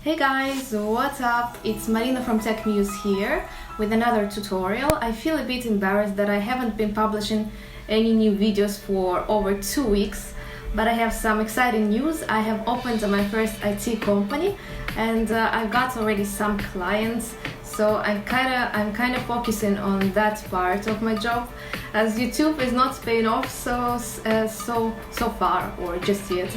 Hey guys, what's up? It's Marina from Tech News here with another tutorial. I feel a bit embarrassed that I haven't been publishing any new videos for over 2 weeks, but I have some exciting news. I have opened my first IT company and I've got already some clients, so I'm kind of focusing on that part of my job, as YouTube is not paying off so far, or just yet.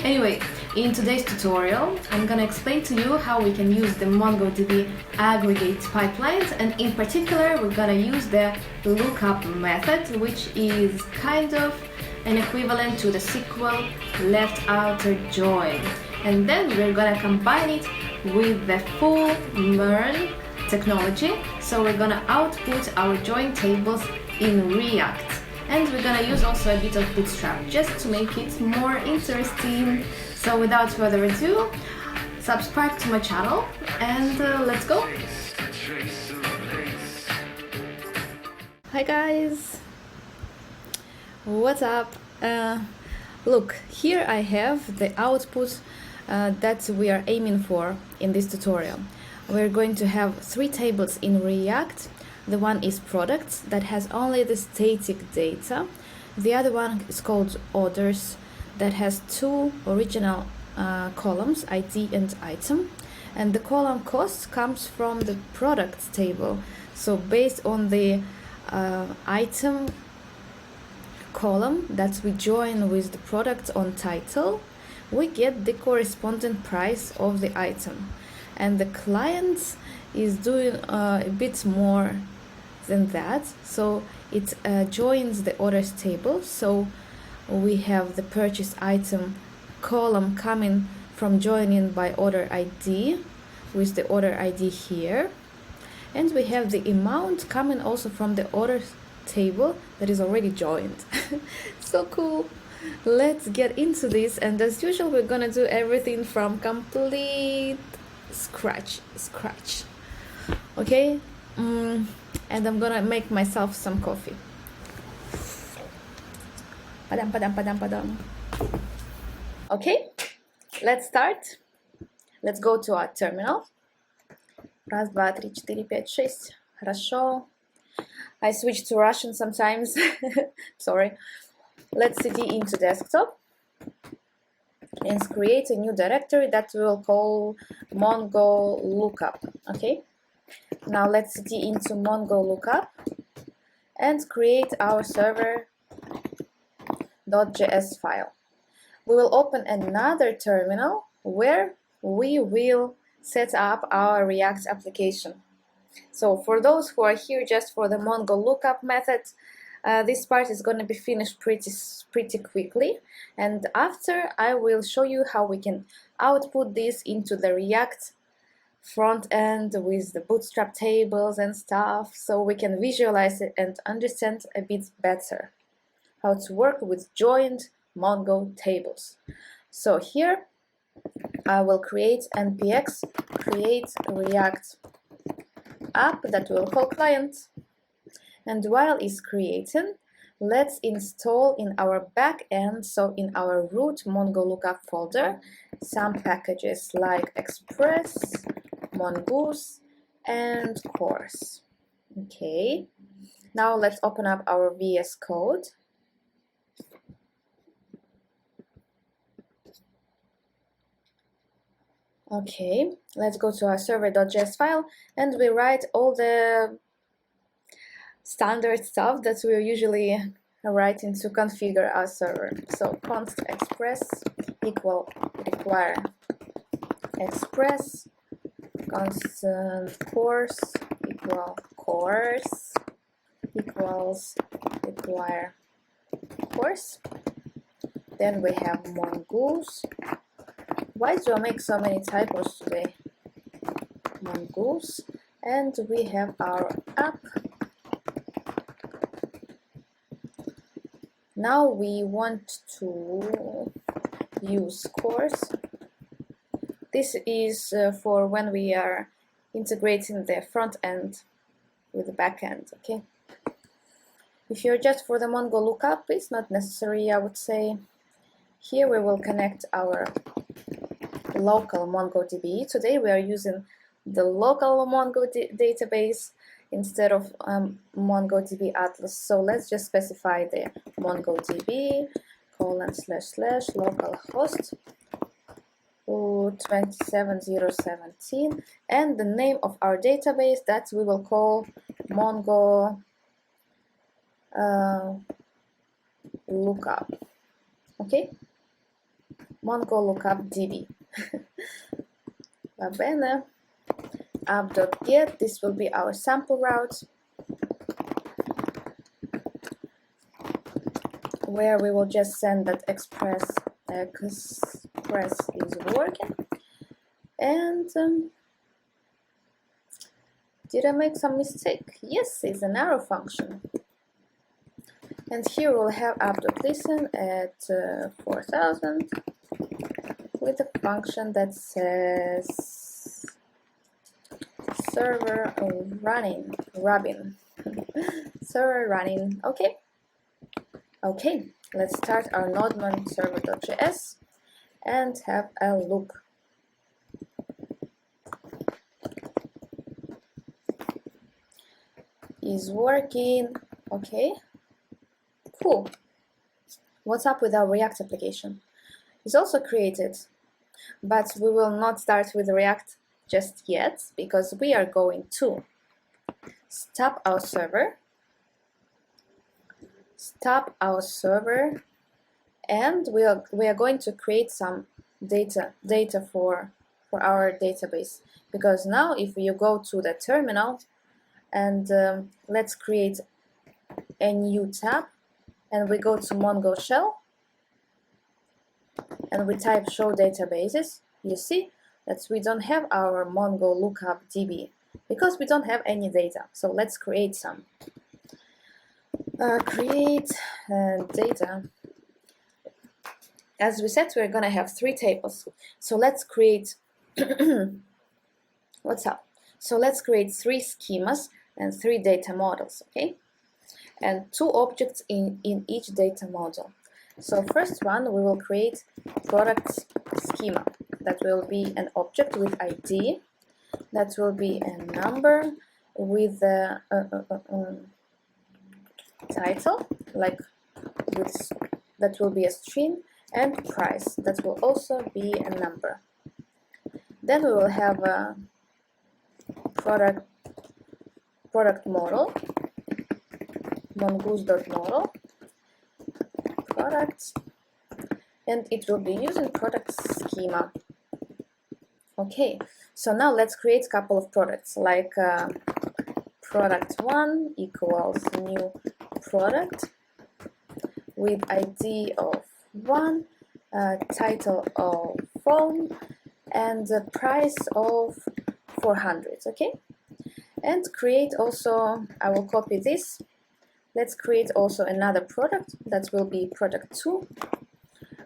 Anyway, in today's tutorial, I'm gonna explain to you how we can use the MongoDB Aggregate pipelines, and in particular, we're gonna use the lookup method, which is kind of an equivalent to the SQL left outer join. And then we're gonna combine it with the full MERN technology. So we're gonna output our join tables in React. And we're gonna use also a bit of bootstrap just to make it more interesting. So without further ado, subscribe to my channel and let's go! Hi guys! What's up? Look, here I have the output that we are aiming for in this tutorial. We're going to have 3 tables in React. The one is products, that has only the static data. The other one is called orders, that has 2 original columns, ID and item. And the column cost comes from the products table. So based on the item column that we join with the product on title, we get the corresponding price of the item. And the client is doing a bit more than that, so it joins the orders table. So we have the purchase item column coming from joining by order ID with the order ID here, and we have the amount coming also from the orders table that is already joined. So cool. Let's get into this, and as usual we're gonna do everything from complete scratch. Okay, and I'm gonna make myself some coffee. Padam. Okay, let's start. Let's go to our terminal. Раз, два, три, четыре, пять, шесть. Хорошо. I switch to Russian sometimes. Sorry. Let's cd into desktop and create a new directory that we will call Mongo Lookup. Okay. Now let's cd into Mongo Lookup and create our server.js file. We will open another terminal where we will set up our React application. So for those who are here just for the Mongo Lookup method, this part is going to be finished pretty quickly, and after I will show you how we can output this into the React front end with the bootstrap tables and stuff, so we can visualize it and understand a bit better how to work with joined Mongo tables. So here I will create npx create React app that we'll call client. And while it's creating, let's install in our backend, so in our root Mongo Lookup folder, some packages like Express, Mongoose, and Course. Okay, now let's open up our VS Code. Okay, let's go to our server.js file and we write all the standard stuff that we usually writing to configure our server. So const express equal require express, constant course equal course equals require course. Then we have mongoose. Why do I make so many typos today? Mongoose. And we have our app. Now we want to use course. This is for when we are integrating the front end with the back end, okay? If you're just for the Mongo Lookup, it's not necessary, I would say. Here we will connect our local MongoDB. Today we are using the local MongoDB database instead of MongoDB Atlas. So let's just specify the MongoDB ://localhost 27017 and the name of our database that we will call Mongo Lookup. Okay, Mongo Lookup DB. Va bene. App.get, this will be our sample route where we will just send that express is working. And did I make some mistake? Yes, it's an arrow function. And here we'll have app.listen at 4000 with a function that says server running, Robin. Server running, okay. Okay, let's start our node-MERN server.js and have a look. Is working, okay. Cool. What's up with our React application? It's also created, but we will not start with React just yet because we are going to stop our server, and we are going to create some data for our database. Because now if you go to the terminal and let's create a new tab, and we go to Mongo shell and we type show databases, you see that we don't have our Mongo Lookup DB because we don't have any data. So let's create some. Create data. As we said, we're gonna have 3 tables. So let's create what's up? So let's create 3 schemas and 3 data models, okay? And 2 objects in each data model. So first one, we will create product schema. That will be an object with ID. That will be a number with a title, like with, that will be a string, and price. That will also be a number. Then we will have a product model, mongoose.model product, and it will be using product schema. Okay, so now let's create a couple of products, like product1 equals new product with ID of 1, title of phone, and the price of 400, okay? And create also, I will copy this. Let's create also another product that will be product2,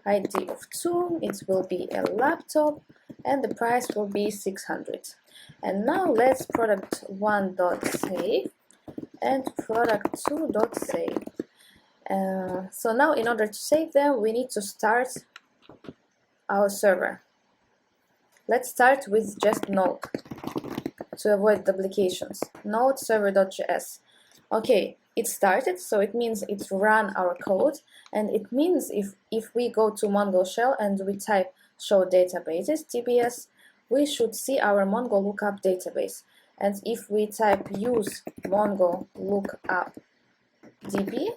ID of 2, it will be a laptop, and the price will be 600. And now let's product1.save and product2.save. So now in order to save them, we need to start our server. Let's start with just node to avoid duplications. Node server.js. Okay, it started, so it means it ran our code, and it means if we go to Mongo shell and we type show databases tbs, we should see our Mongo Lookup database. And if we type use Mongo Lookup DB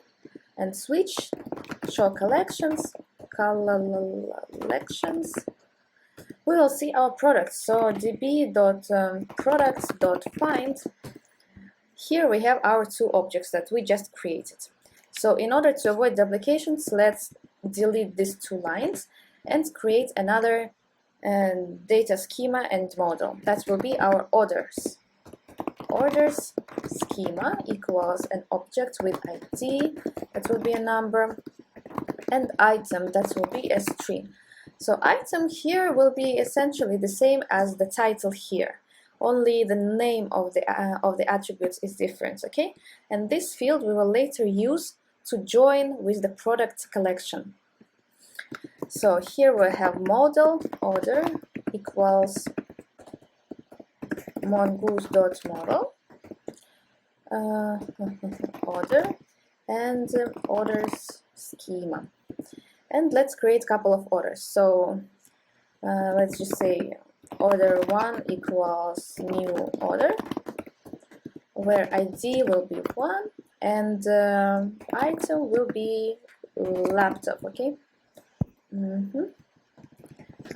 and switch show collections, we will see our products. So db.products.find, here we have our 2 objects that we just created. So in order to avoid duplications, let's delete these 2 lines and create another data schema and model. That will be our orders. Orders schema equals an object with ID, that will be a number, and item, that will be a string. So item here will be essentially the same as the title here, only the name of the attributes is different, okay? And this field we will later use to join with the product collection. So here we have model order equals mongoose.model order and orders schema. And let's create a couple of orders. So let's just say order 1 equals new order, where ID will be 1 and item will be laptop, okay?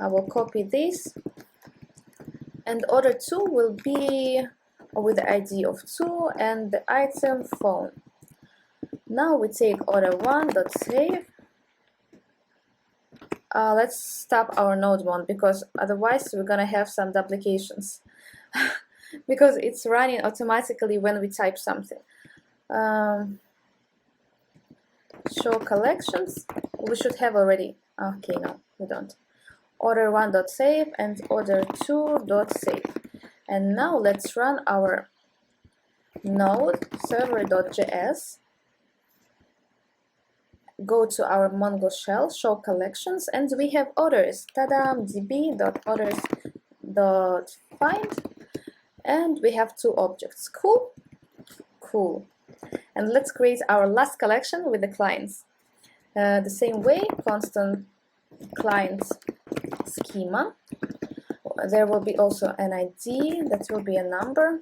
I will copy this, and order 2 will be with the ID of 2 and the item phone. Now we take order 1.save. Let's stop our node 1 because otherwise we're gonna have some duplications because it's running automatically when we type something. Show collections. We should have already. Okay, no, we don't. Order 1.save and order 2.save. And now let's run our node server.js. Go to our Mongo shell, show collections, and we have orders. Ta-da! db.orders.find, and we have 2 objects. Cool? Cool. And let's create our last collection with the clients. The same way, constant clients schema. There will be also an ID, that will be a number,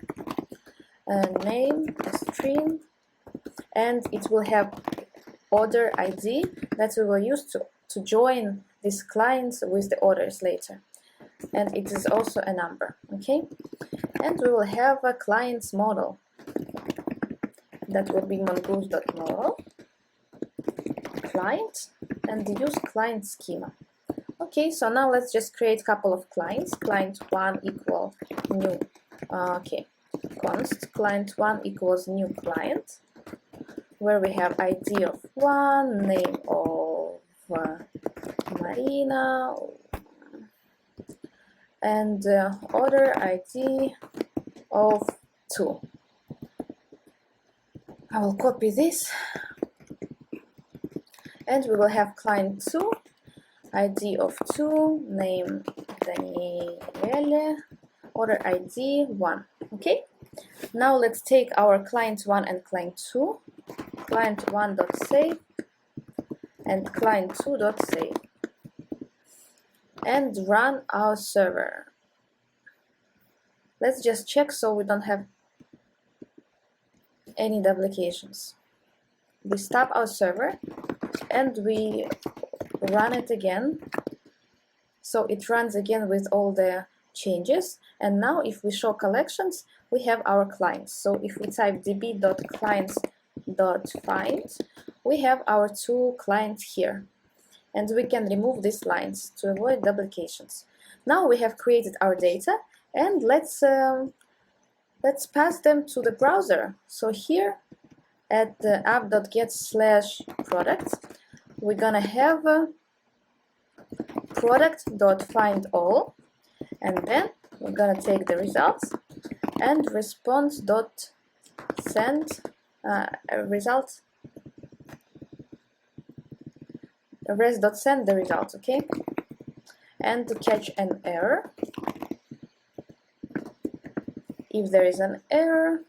a name, a string, and it will have order ID that we will use to join these clients with the orders later. And it is also a number, okay? And we will have a client's model. That will be mongoose.model client and use client schema. Okay, so now let's just create a couple of clients. Client 1 equal new, okay, const client 1 equals new client, where we have ID of 1, name of Marina, and order ID of 2. I will copy this, and we will have client 2, ID of 2, name Daniele, order ID 1. Okay, now let's take our client 1 and client 2, client 1.save and client 2.save, and run our server. Let's just check so we don't have any duplications. We stop our server and we run it again, so it runs again with all the changes. And now if we show collections, we have our clients. So if we type db.clients.find, we have our 2 clients here, and we can remove these lines to avoid duplications. Now we have created our data, and let's pass them to the browser. So here at the app.get/product, we're gonna have product.findAll, and then we're gonna take the results and response.send result, res.send the results, okay? And to catch an error, if there is an error,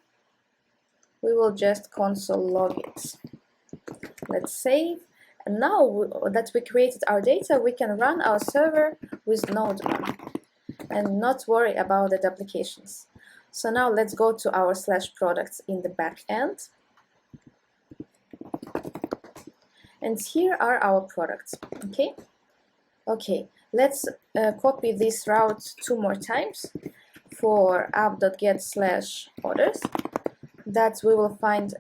we will just console log it. Let's save. And now that we created our data, we can run our server with node 1 and not worry about the duplications. So now let's go to our /products in the back end. And here are our products, okay? Okay, let's copy this route 2 more times for app.get/orders, that we will find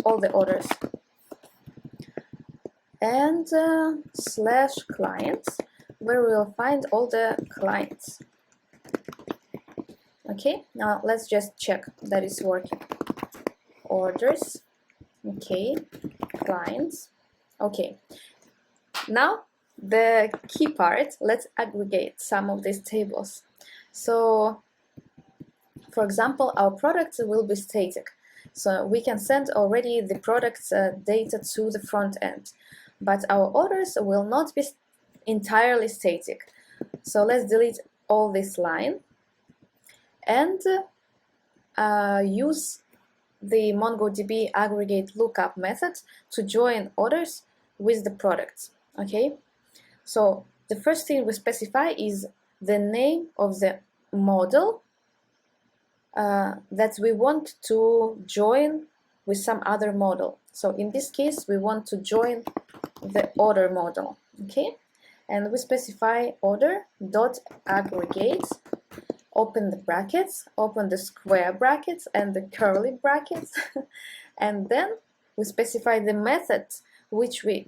all the orders, and /clients, where we will find all the clients. Okay, now let's just check that it's working. Orders, okay, clients, okay. Now the key part, let's aggregate some of these tables. So for example, our products will be static, so we can send already the products data to the front end, but our orders will not be entirely static. So let's delete all this line and use the MongoDB Aggregate Lookup method to join orders with the products. Okay, so the first thing we specify is the name of the model that we want to join with some other model. So in this case, we want to join the order model. Okay, and we specify order.aggregate, open the brackets, open the square brackets and the curly brackets, and then we specify the methods which we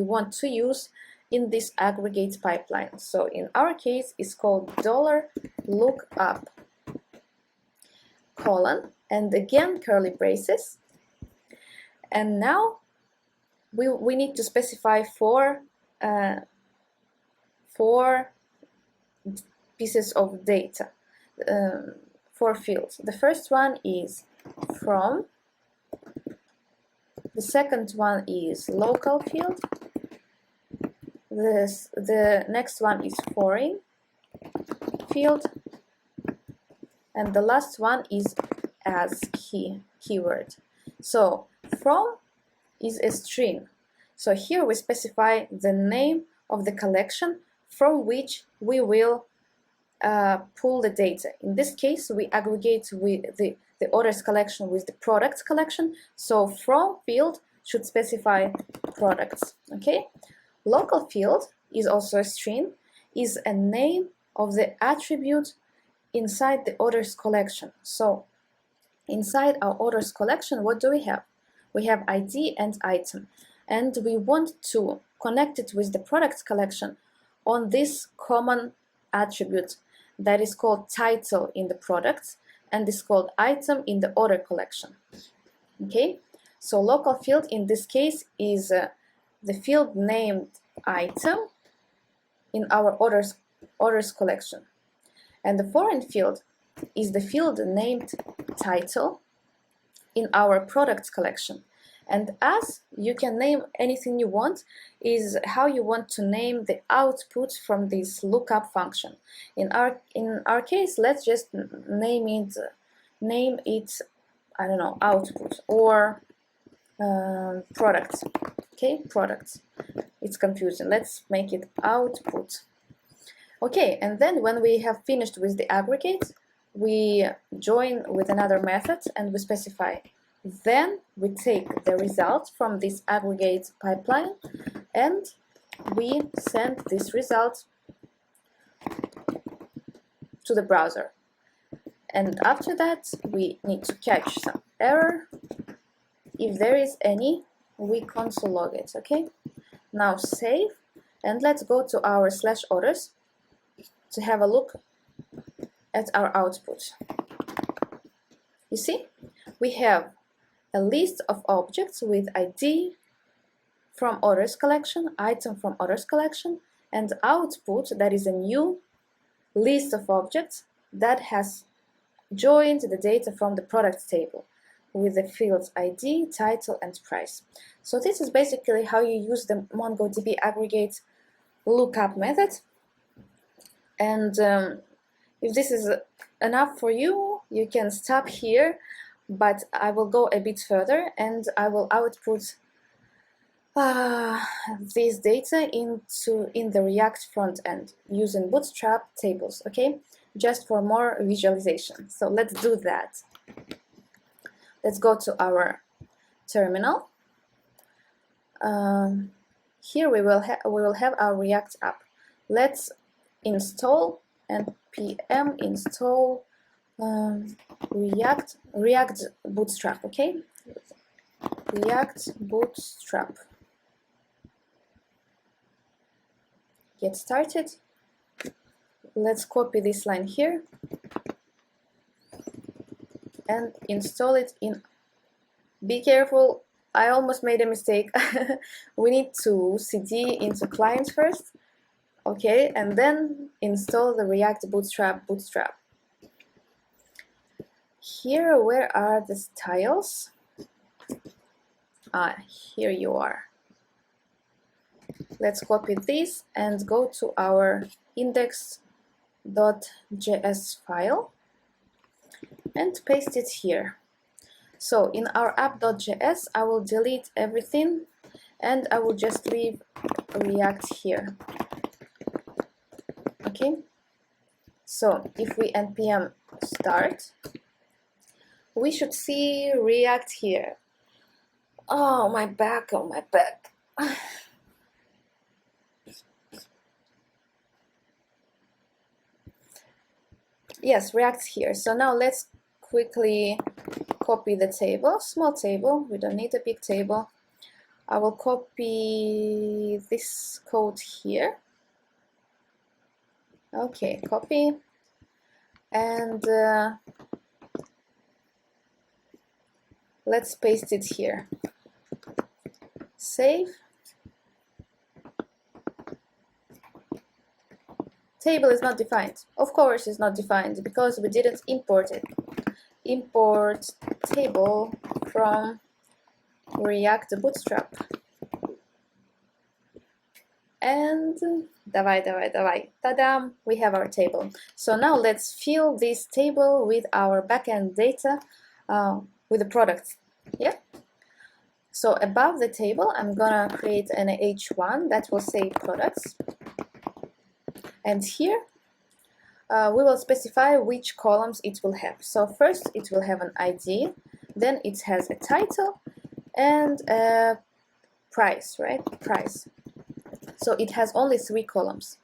want to use in this aggregate pipeline. So in our case, it's called $lookup colon, and again curly braces. And now we need to specify four pieces of data, 4 fields. The first one is from, the second one is local field, the next one is foreign field, and the last one is as keyword. So from is a string. So here we specify the name of the collection from which we will pull the data. In this case, we aggregate with the orders collection with the products collection. So from field should specify products. Okay. Local field is also a string, is a name of the attribute inside the orders collection. So inside our orders collection, what do we have? We have ID and item, and we want to connect it with the products collection on this common attribute that is called title in the products and is called item in the order collection. Okay, so local field in this case is the field named item in our orders collection, and the foreign field is the field named title in our products collection. And as you can name anything you want, is how you want to name the output from this lookup function. In our case, let's just name it I don't know, output or products. Okay, products. It's confusing. Let's make it output. Okay, and then when we have finished with the aggregate, we join with another method and we specify. Then we take the result from this aggregate pipeline and we send this result to the browser. And after that, we need to catch some error. If there is any, we console log it. Okay, now save, and let's go to our /orders to have a look at our output. You see, we have a list of objects with ID from orders collection, item from orders collection, and output that is a new list of objects that has joined the data from the products table with the fields ID, title, and price. So this is basically how you use the MongoDB Aggregate Lookup method. And if this is enough for you, you can stop here, but I will go a bit further and I will output this data in the React front end using Bootstrap tables, okay? Just for more visualization. So let's do that. Let's go to our terminal. Here we will have our React app. Let's install npm install React Bootstrap. Okay, React Bootstrap. Get started. Let's copy this line here and install it in. Be careful, I almost made a mistake. We need to cd into client first, okay, and then install the React Bootstrap. Here, where are the styles? Here you are. Let's copy this and go to our index.js file and paste it here. So in our app.js, I will delete everything and I will just leave React here. Okay, so if we npm start, we should see React here. Oh, my back, oh, my back. Yes, React's here. So now let's quickly copy the table, small table. We don't need a big table. I will copy this code here. Okay, copy. And let's paste it here. Save. Table is not defined. Of course it's not defined because we didn't import it. Import table from React Bootstrap. And давай. Ta-da! We have our table. So now let's fill this table with our backend data with the products. Yeah. So above the table, I'm gonna create an H1 that will say products. And here we will specify which columns it will have. So first it will have an ID, then it has a title and a price, right? Price. So it has only 3 columns.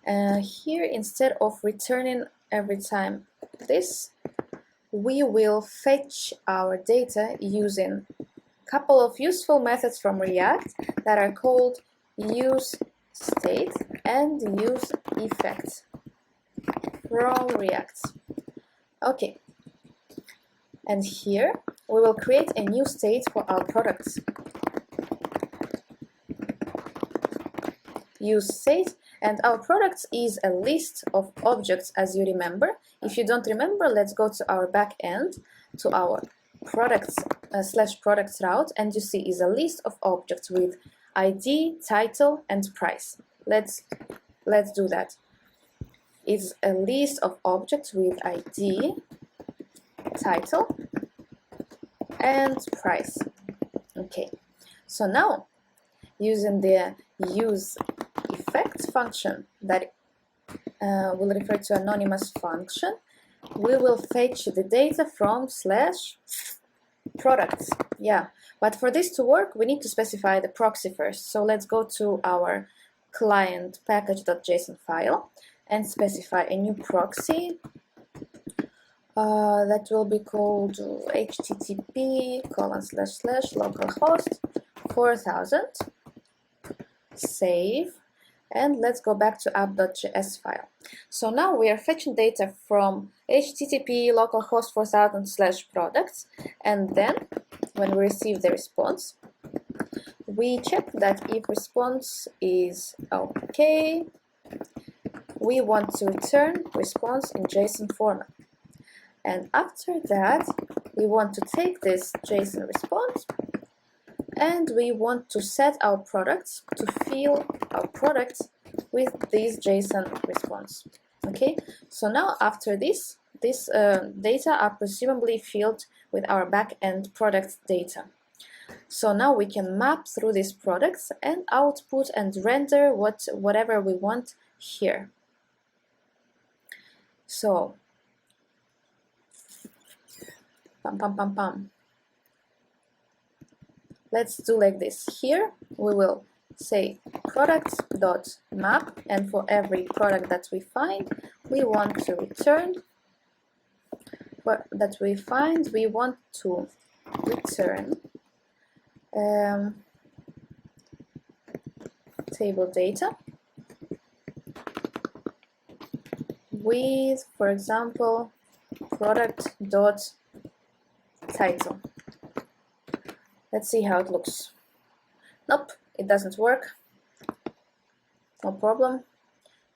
Here, instead of returning every time this, we will fetch our data using a couple of useful methods from React that are called useState and useEffects from React. Okay. And here we will create a new state for our products. useState, and our products is a list of objects, as you remember. If you don't remember, let's go to our back end, to our products /products route, and you see is a list of objects with ID, title, and price. Let's do that. It's a list of objects with ID, title, and price. Okay, so now using the useEffects function that will refer to anonymous function, we will fetch the data from /products. Yeah, but for this to work, we need to specify the proxy first. So let's go to our client package.json file and specify a new proxy that will be called http://localhost 4000. Save, and let's go back to app.js file. So now we are fetching data from http localhost 4000/products, and then when we receive the response, we check that if response is okay, we want to return response in JSON format. And after that, we want to take this JSON response and we want to set our products to fill our products with this JSON response. Okay, so now after this data are presumably filled with our backend product data. So now we can map through these products and output and render whatever we want here. So let's do like this. Here we will say products.map, and for every product that we find, we want to return table data with, for example, product.title. Let's see how it looks. Nope, it doesn't work. No problem.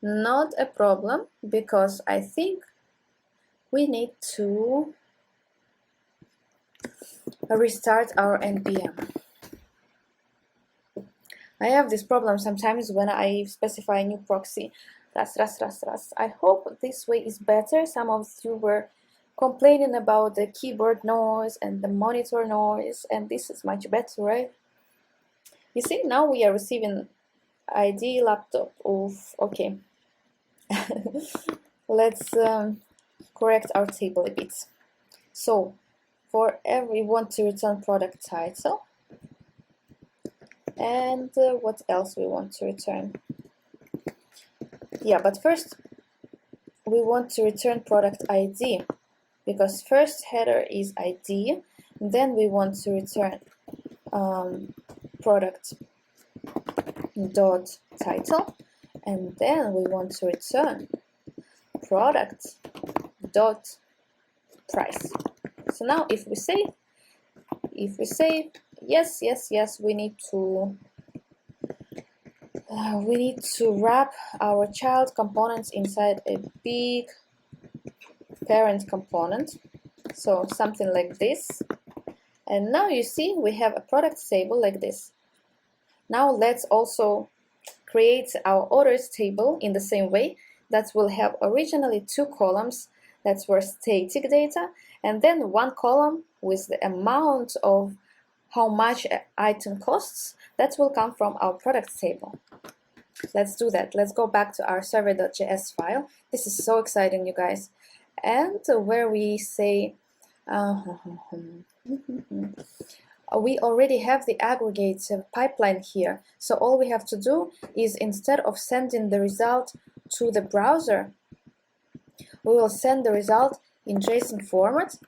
Not a problem, because I think we need to restart our npm. I have this problem sometimes when I specify a new proxy. ras. I hope this way is better. Some of you were complaining about the keyboard noise and the monitor noise, and this is much better, right? You see, now we are receiving ID laptop. Oof, okay. Let's correct our table a bit. So for every, we want to return product title, and what else we want to return? Yeah, but first we want to return product ID, because first header is ID, then we want to return product dot title, and then we want to return product dot price. So now if we say yes, we need to wrap our child components inside a big parent component, so something like this. And now you see we have a product table like this. Now let's also create our orders table in the same way. That will have originally 2 columns that were static data, and then 1 column with the amount of how much an item costs. That will come from our product table. Let's do that. Let's go back to our server.js file. This is so exciting, you guys. And where we say we already have the aggregate pipeline here. So all we have to do is, instead of sending the result to the browser, we will send the result in JSON format,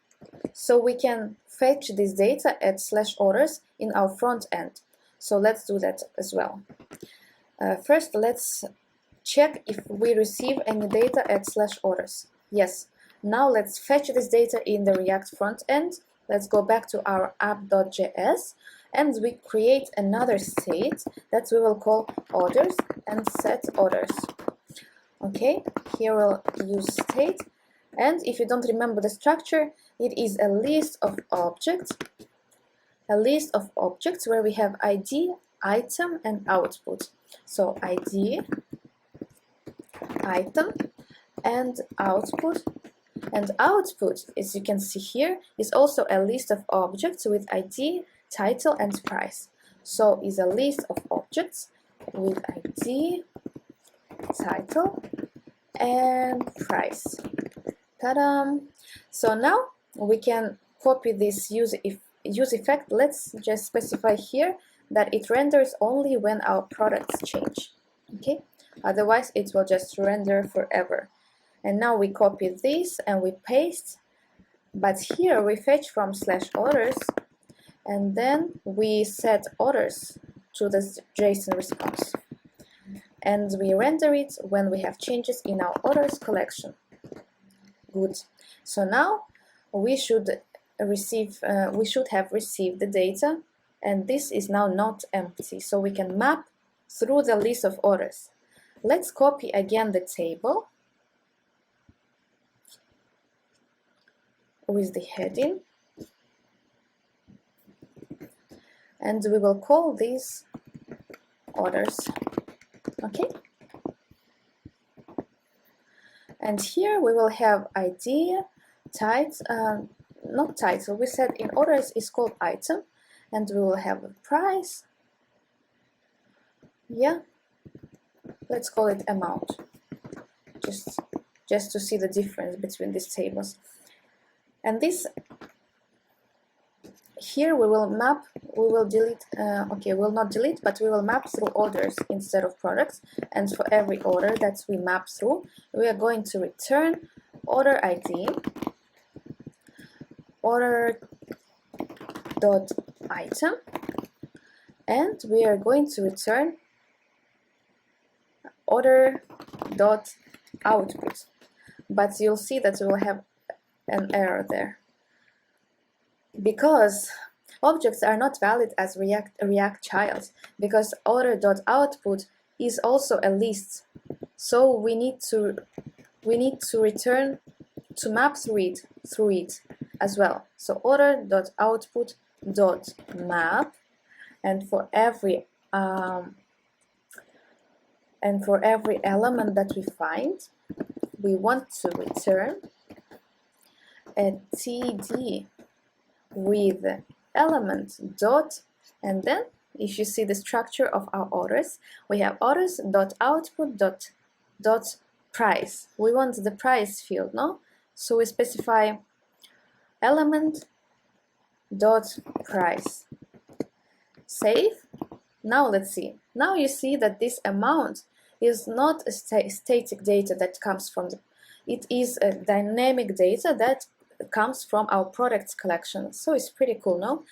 so we can fetch this data at /orders in our front end. So let's do that as well. First, let's check if we receive any data at /orders. Yes. Now let's fetch this data in the React front end. Let's go back to our app.js, and we create another state that we will call orders and set orders. Okay, here we'll use state, and if you don't remember the structure, it is a list of objects where we have ID, item, and output. So ID, item, and output. And output, as you can see here, is also a list of objects with ID, title, and price. So is a list of objects with ID, title, and price. Ta-da! So now we can copy this use effect. Let's just specify here that it renders only when our products change. Okay? Otherwise, it will just render forever. And now we copy this and we paste, but here we fetch from /orders, and then we set orders to the JSON response. And we render it when we have changes in our orders collection. Good. So now we should have received the data, and this is now not empty, so we can map through the list of orders. Let's copy again the table with the heading, and we will call these orders. Okay, and here we will have ID, not title, we said in orders is called item, and we will have a price. Yeah, let's call it amount, just to see the difference between these tables. And this here we will map, we will delete, okay, we'll not delete, but we will map through orders instead of products. And for every order that we map through, we are going to return order ID, order dot item, and we are going to return order dot output. But you'll see that we will have an error there, because objects are not valid as React child, because order.output is also a list. So we need to return to map through it as well. So order.output.map, and for every And for every element that we find, we want to return a TD with element dot, and then if you see the structure of our orders, we have orders dot output dot price. We want the price field, no? So we specify element dot price. Save. Now let's see. Now you see that this amount is not a static data that comes from it is a dynamic data that comes from our products collection. So it's pretty cool, no?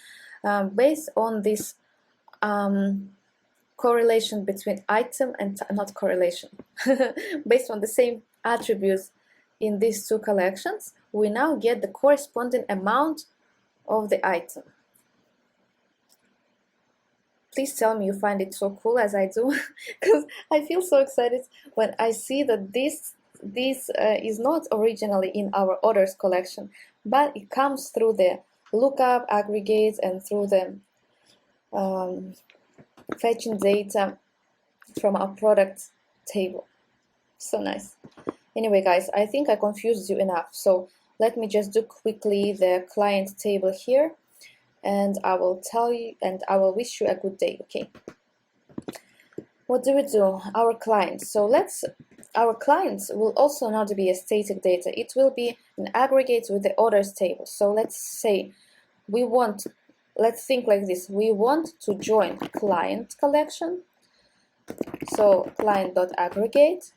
Based on this correlation between item and not correlation, based on the same attributes in these two collections, we now get the corresponding amount of the item. Please tell me you find it so cool as I do, because I feel so excited when I see that this is not originally in our orders collection, but it comes through the lookup, aggregate, and through the fetching data from our product table. So nice. Anyway, guys, I think I confused you enough. So let me just do quickly the client table here, and I will tell you, and I will wish you a good day. Okay. What do we do? Our clients. So our clients will also not be a static data. It will be an aggregate with the orders table. So let's say let's think like this. We want to join client collection. So client.aggregate,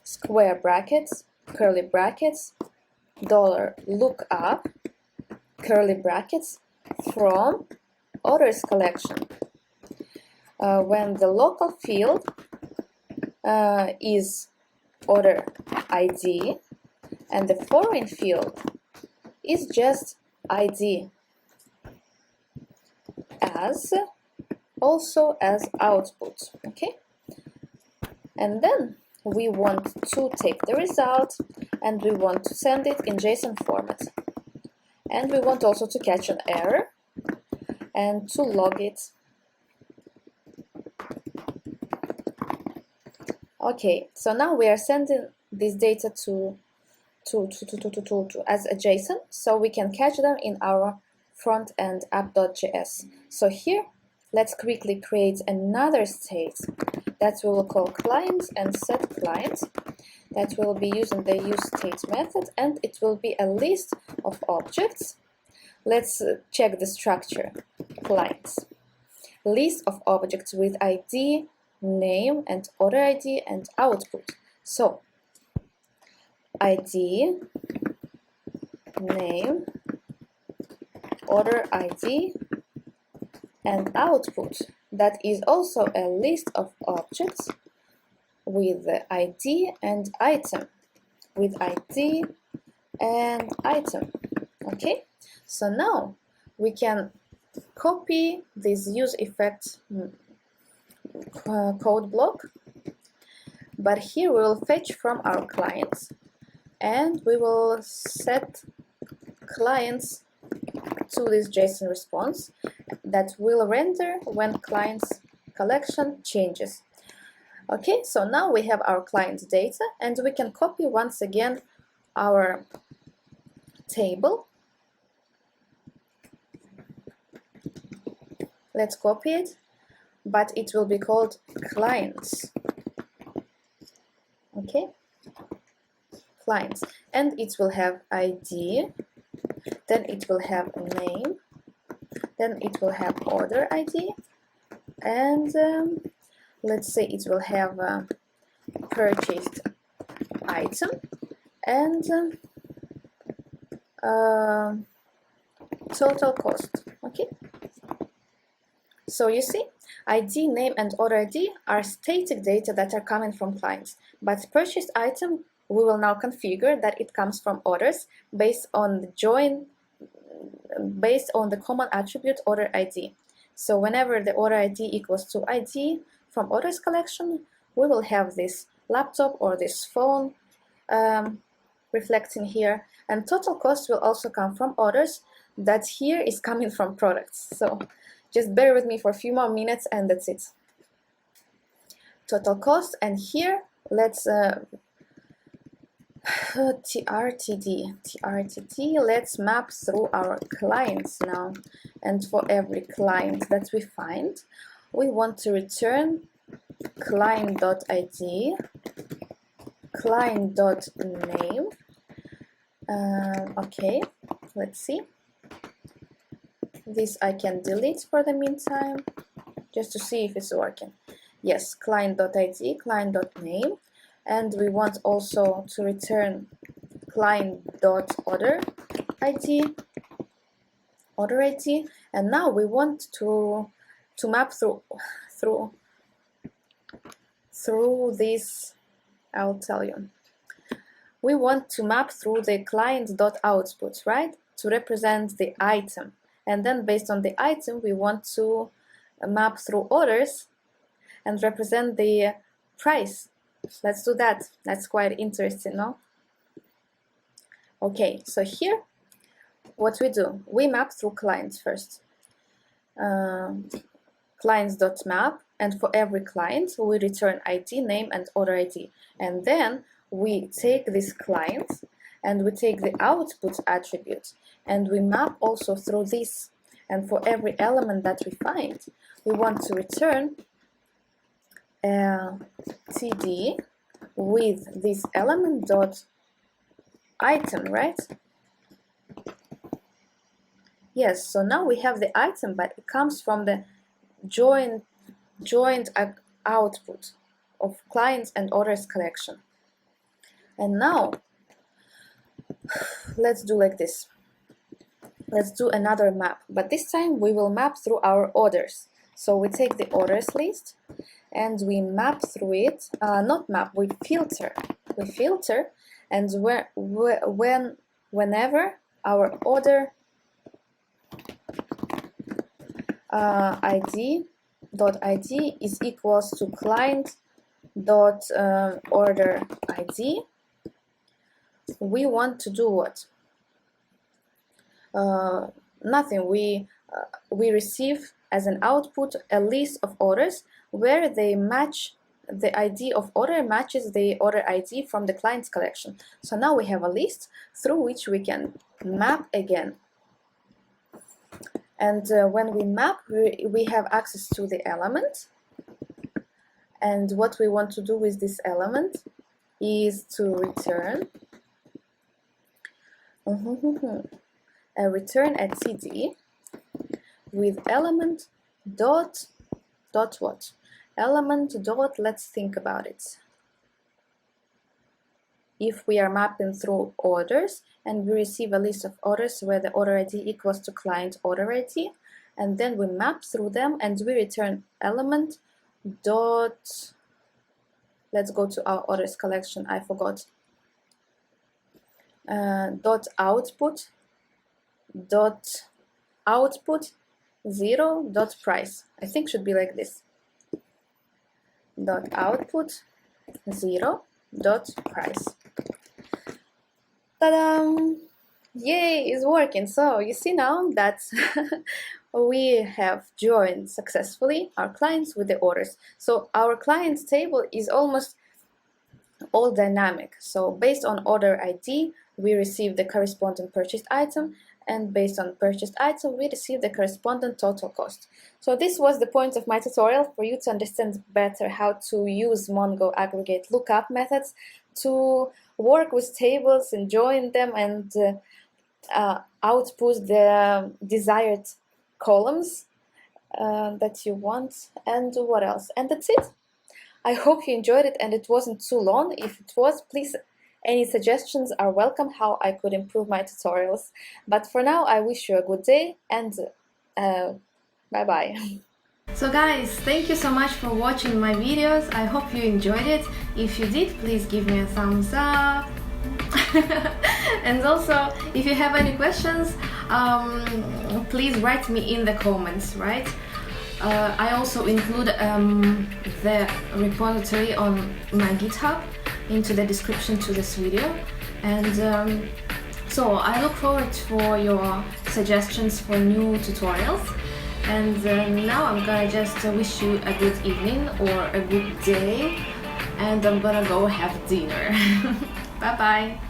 square brackets, curly brackets, $lookup, curly brackets, from orders collection. When the local field is order ID and the foreign field is just ID, as also as output. Okay, and then we want to take the result and we want to send it in JSON format, and we want also to catch an error and to log it. Okay, so now we are sending this data to as a JSON, so we can catch them in our front end app.js. So here, let's quickly create another state that we will call clients and set clients. That will be using the useState method, and it will be a list of objects. Let's check the structure. Clients. List of objects with ID, name, and order ID and output. So, ID, name, order ID, and output. That is also a list of objects with the ID and item, with ID and item. Okay, so now we can copy this use effect code block, but here we will fetch from our clients and we will set clients to this JSON response that will render when clients collection changes. Okay, so now we have our client data and we can copy once again our table. Let's copy it, but it will be called clients. Okay, clients, and it will have ID, then it will have a name, then it will have order ID, and let's say it will have a purchased item and total cost. Okay, so you see, ID, name, and order ID are static data that are coming from clients, but purchased item we will now configure that it comes from orders based on the join, based on the common attribute order ID. So whenever the order ID equals to ID from orders collection, we will have this laptop or this phone reflecting here, and total cost will also come from orders that here is coming from products. So just bear with me for a few more minutes and that's it. total cost, and here let's TRTD, let's map through our clients now, and for every client that we find, we want to return client.id, client.name. Okay, let's see. This I can delete for the meantime, just to see if it's working. Yes, client.id, client.name, and we want also to return client.order ID, order ID, and now we want to map through this. I'll tell you. We want to map through the client.output, right, to represent the item, and then based on the item we want to map through orders and represent the price. Let's do that. That's quite interesting, no? Okay, so here what we do, we map through clients first. Clients.map, and for every client we return ID, name, and order ID, and then we take this client and we take the output attribute and we map also through this, and for every element that we find we want to return TD with this element dot item, right? Yes, so now we have the item, but it comes from the joined output of clients and orders collection. And now let's do like this. Let's do another map, but this time we will map through our orders. So we take the orders list and we map through it. Not map, we filter. We filter, and whenever our order ID is equals to client order ID, we want to do what? Nothing. We receive as an output a list of orders where they match, the ID of order matches the order ID from the client's collection. So now we have a list through which we can map again. And when we map, we have access to the element. And what we want to do with this element is to return a return at TD with element dot what? Element dot, let's think about it. If we are mapping through orders and we receive a list of orders where the order ID equals to client order ID, and then we map through them and we return element dot, let's go to our orders collection, I forgot, dot output 0 dot price. I think should be like this. Dot output 0 dot price. Ta-da! Yay, it's working. So you see now that we have joined successfully our clients with the orders. So our clients table is almost all dynamic. So based on order ID, we receive the corresponding purchased item, and based on purchased item, we receive the corresponding total cost. So this was the point of my tutorial, for you to understand better how to use Mongo aggregate lookup methods to work with tables and join them and output the desired columns that you want, and what else. And that's it. I hope you enjoyed it and it wasn't too long. If it was, please, any suggestions are welcome how I could improve my tutorials. But for now, I wish you a good day and bye-bye. So guys, thank you so much for watching my videos. I hope you enjoyed it. If you did, please give me a thumbs up. And also, if you have any questions, please write me in the comments, right? I also include the repository on my GitHub into the description to this video, and so I look forward for your suggestions for new tutorials, And now I'm gonna just wish you a good evening or a good day, and I'm gonna go have dinner. Bye bye.